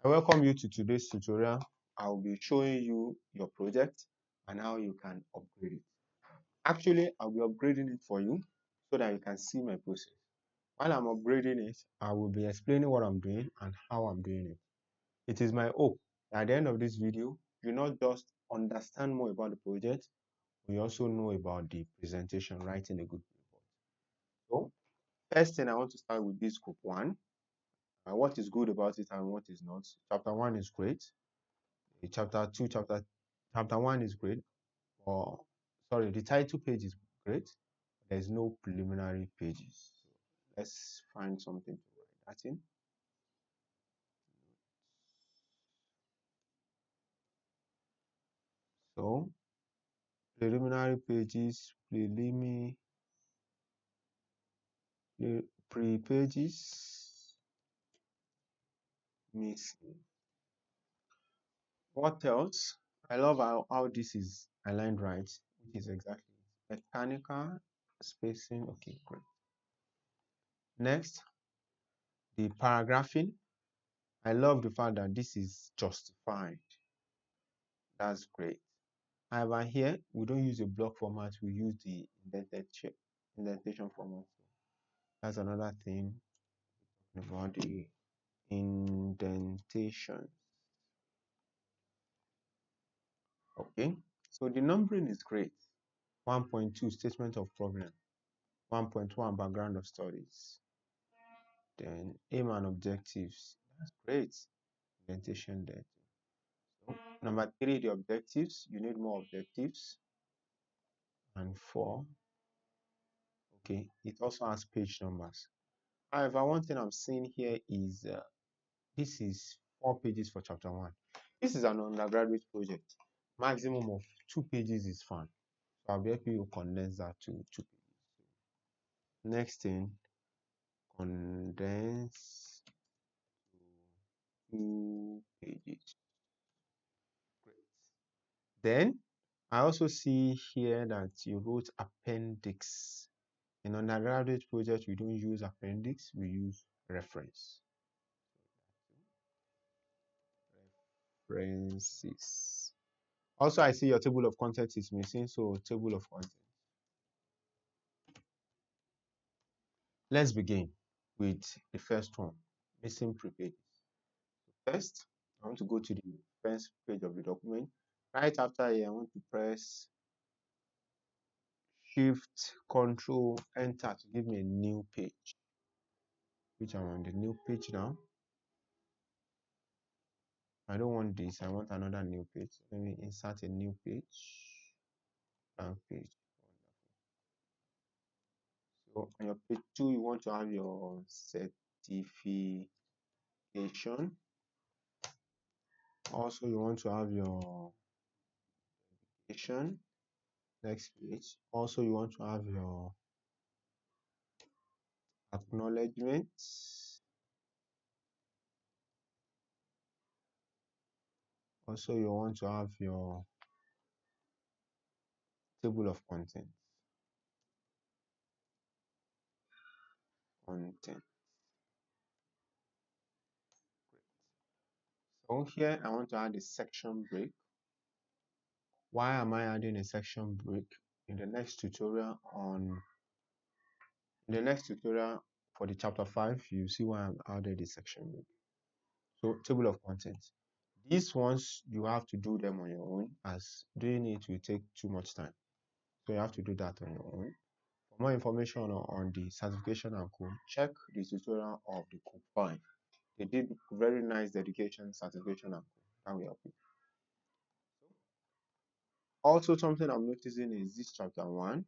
I welcome you to today's tutorial. I'll be showing you your project and how you can upgrade it. Actually, I'll be upgrading it for you so that you can see my process. While I'm upgrading it, I will be explaining what I'm doing and how I'm doing it. It is my hope that at the end of this video, you not just understand more about the project, but you also know about the presentation, writing a good report. So, first thing I want to start with this group one. What is good about it and what is not. Chapter one is great. Chapter two, chapter one is great. Or sorry, the title page is great. There's no preliminary pages. So let's find something to write that in. So preliminary pages, pre pages missing. What else? I love how this is aligned right, which is exactly mechanical spacing. Okay, great. Next, the paragraphing. I love the fact that this is justified. That's great. However, here we don't use a block format, we use the indentation format. That's another thing about the indentation. Okay, so the numbering is great. 1.2 statement of problem, 1.1 background of studies, then aim and objectives. That's great. Indentation there. So, number 3, the objectives. You need more objectives. And 4, okay, it also has page numbers. However, one thing I'm seeing here is this is 4 pages for chapter 1. This is an undergraduate project. Maximum of 2 pages is fine. So I'll be helping you condense that to 2 pages. Next thing, condense to 2 pages. Great. Then I also see here that you wrote appendix. In undergraduate project, we don't use appendix, we use reference. References. Also, I see your table of contents is missing, so table of contents. Let's begin with the first one, missing pre-pages. First, I want to go to the first page of the document. Right after here, I want to press Shift Control Enter to give me a new page, which I'm on the new page now. I don't want this, I want another new page. Let me insert a new page, blank page. So on your page 2, you want to have your certification. Also, you want to have your certification. Next page. Also, you want to have your acknowledgement. Also, you want to have your table of contents. So here I want to add a section break. Why am I adding a section break? In the next tutorial for the chapter 5, you see why I'm added a section break. So table of contents. These ones you have to do them on your own, as doing it will take too much time. So you have to do that on your own. For more information on the certification and code, check the tutorial of the code 5. They did very nice dedication, certification and code. That will help you. Also, something I'm noticing is this chapter 1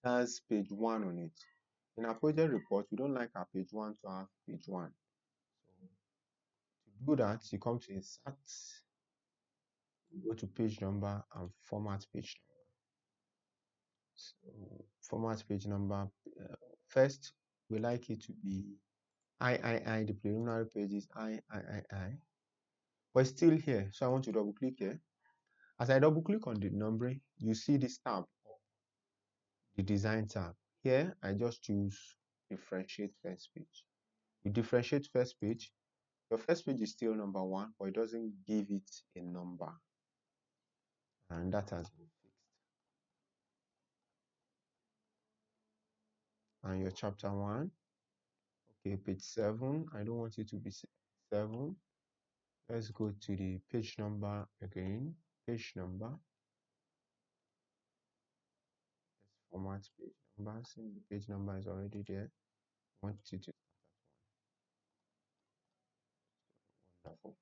has page 1 on it. In our project report, we don't like our page 1 to have page 1. So to do that, you come to insert, go to page number and format page number. So format page number. First, we like it to be I. The preliminary page is I. But it's still here, so I want to double click here. As I double click on the numbering, you see this tab, the design tab. Here, I just choose differentiate first page. You differentiate first page, Your first page is still number one, but it doesn't give it a number. And that has been fixed. And your chapter one, okay, page 7. I don't want it to be 7. Let's go to the page number again. Page number. Let's format page number. Since the page number is already there, I want you to start at 1. Wonderful.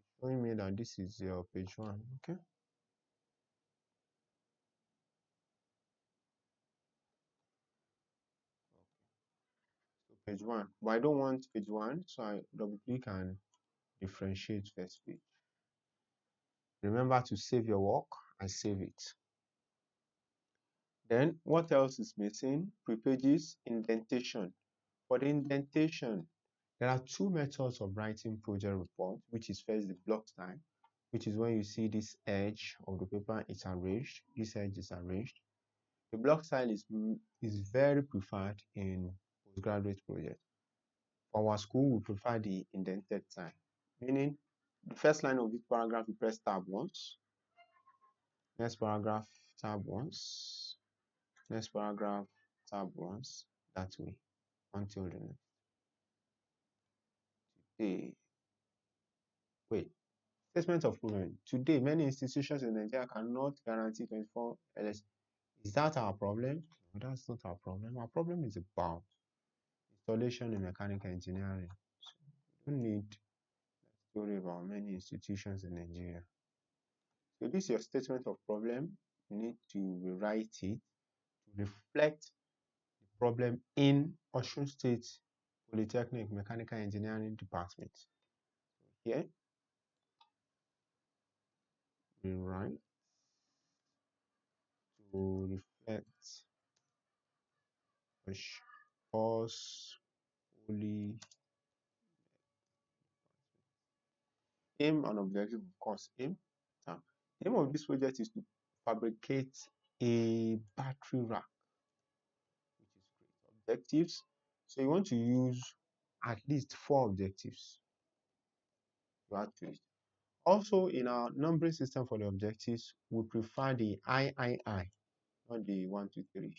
It's showing me that this is your page 1. Okay. So page 1. But I don't want page 1, so I double click and differentiate first page. Remember to save your work and save it. Then what else is missing? Prepages, indentation. For the indentation, there are two methods of writing project report, which is first the block style, which is when you see this edge of the paper is arranged, this edge is arranged. The block style is very preferred in postgraduate projects. For our school, we prefer the indented style, meaning the first line of this paragraph, you press tab once, next paragraph, tab once, next paragraph, tab once, that way, until the next. Today, wait, statement of problem. Today, many institutions in Nigeria cannot guarantee 24 LS. Is that our problem? No, that's not our problem. Our problem is about installation in mechanical engineering. So we don't need to worry about many institutions in Nigeria. So this is your statement of problem. You need to rewrite it to reflect the problem in Osun State Polytechnic Mechanical Engineering Department. So here, we write to reflect course poly aim and objective of course aim. Now, the aim of this project is to fabricate a battery rack, which is great. Objectives. So you want to use at least 4 objectives to add to it. Also, in our numbering system for the objectives, we prefer the III, not the 1, 2, 3.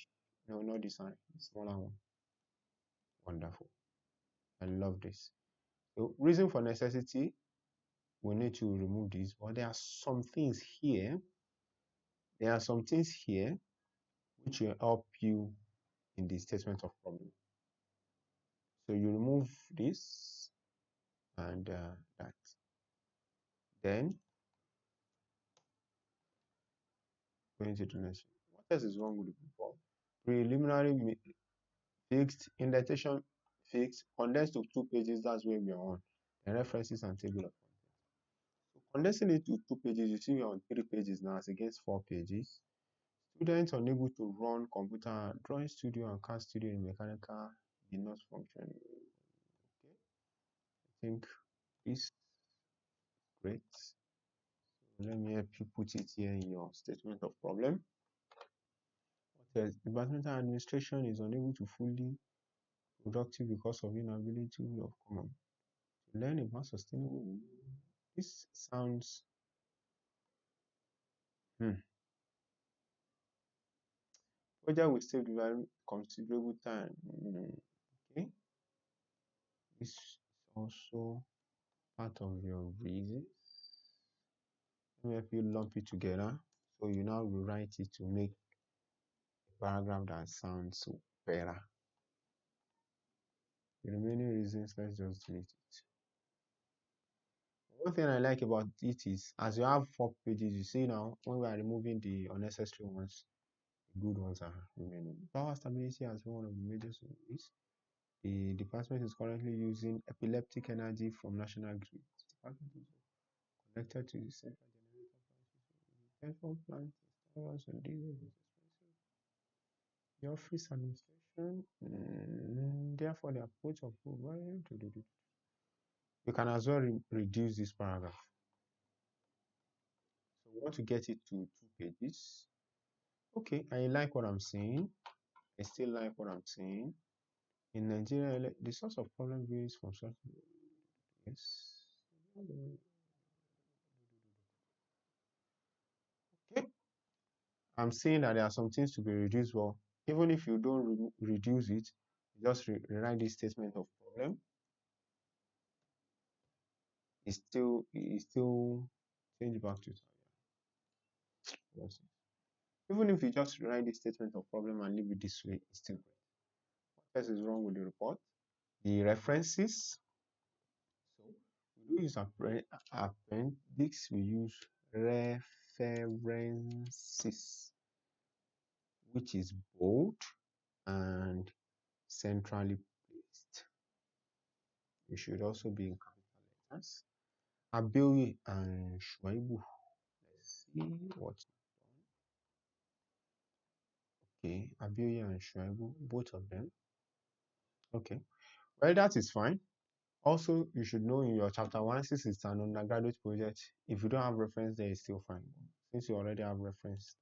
No, not this one, the smaller one. Wonderful. I love this. So, reason for necessity, we need to remove this, but there are some things here. There are some things here which will help you in the statement of problem. So you remove this and that. Then going to the next one. What else is wrong with the report? Preliminary fixed, indentation fixed, condensed to 2 pages, that's where we are on. And references and table of contents. So condensing it to 2 pages, you see we are on 3 pages now as against 4 pages. Students unable to run computer, drawing studio and CAD studio in mechanical did not function. Okay, I think this is great. So let me help you put it here in your statement of problem. What else? Departmental administration is unable to fully productive because of inability of common to learn about sustainable. This sounds project will save very considerable time. Okay, this is also part of your reason. Let me help you lump it together. So you now rewrite it to make a paragraph that sounds better. The remaining reasons, let's just delete it. One thing I like about it is, as you have 4 pages, you see now, when we are removing the unnecessary ones, the good ones are remaining. Power stability has been one of the major solutions. The department is currently using epileptic energy from National Grid. The department is connected to the central generator plant. Installers and diesel is expensive. The office administration, therefore, the approach of providing to the. You can as well reduce this paragraph. So we want to get it to 2 pages. Okay, I like what I'm saying. I still like what I'm saying. in Nigeria, the source of problem varies from source. Yes. Okay. I'm saying that there are some things to be reduced. Well, even if you don't reduce it, just rewrite this statement of problem. It's still change back to yes. Even if you just write this statement of problem and leave it this way, it's still great. What else is wrong with the report? The references. So we do use appendix, we use references, which is bold and centrally placed. It should also be in capital letters. Abiyoye and Shuaibu. Let's see what's done. Okay, Abiyoye and Shuaibu, both of them. Okay, well, that is fine. Also, you should know in your chapter 1, since it's an undergraduate project, if you don't have reference there, it's still fine. Since you already have reference,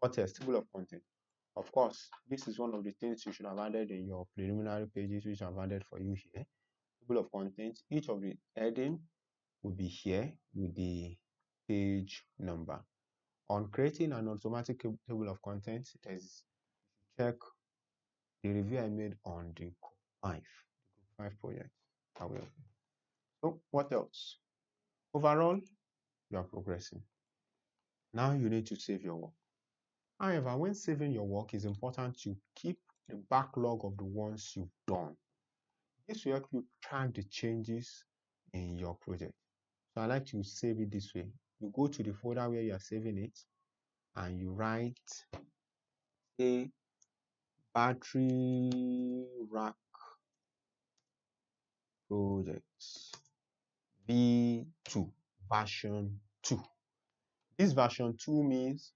that's great. What else? Table of content. Of course, this is one of the things you should have added in your preliminary pages, which I've added for you here. Table of content. Each of the heading will be here with the page number. On creating an automatic table of contents, there's check the review I made on the group 5 project. I will. So what else? Overall, you are progressing. Now you need to save your work. However, when saving your work, it's important to keep the backlog of the ones you've done. This will help you track the changes in your project. So I like to save it this way. You go to the folder where you are saving it and you write a battery rack projects V2 version 2. This version 2 means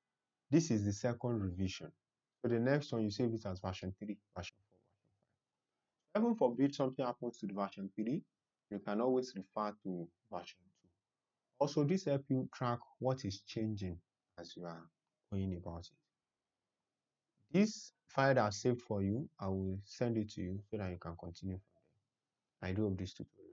this is the second revision. So the next one you save it as version 3, version 4, version 5. Heaven forbid something happens to the version 3, you can always refer to version 2. Also, this helps you track what is changing as you are going about it. This file that I've saved for you, I will send it to you so that you can continue from there. I do hope this tutorial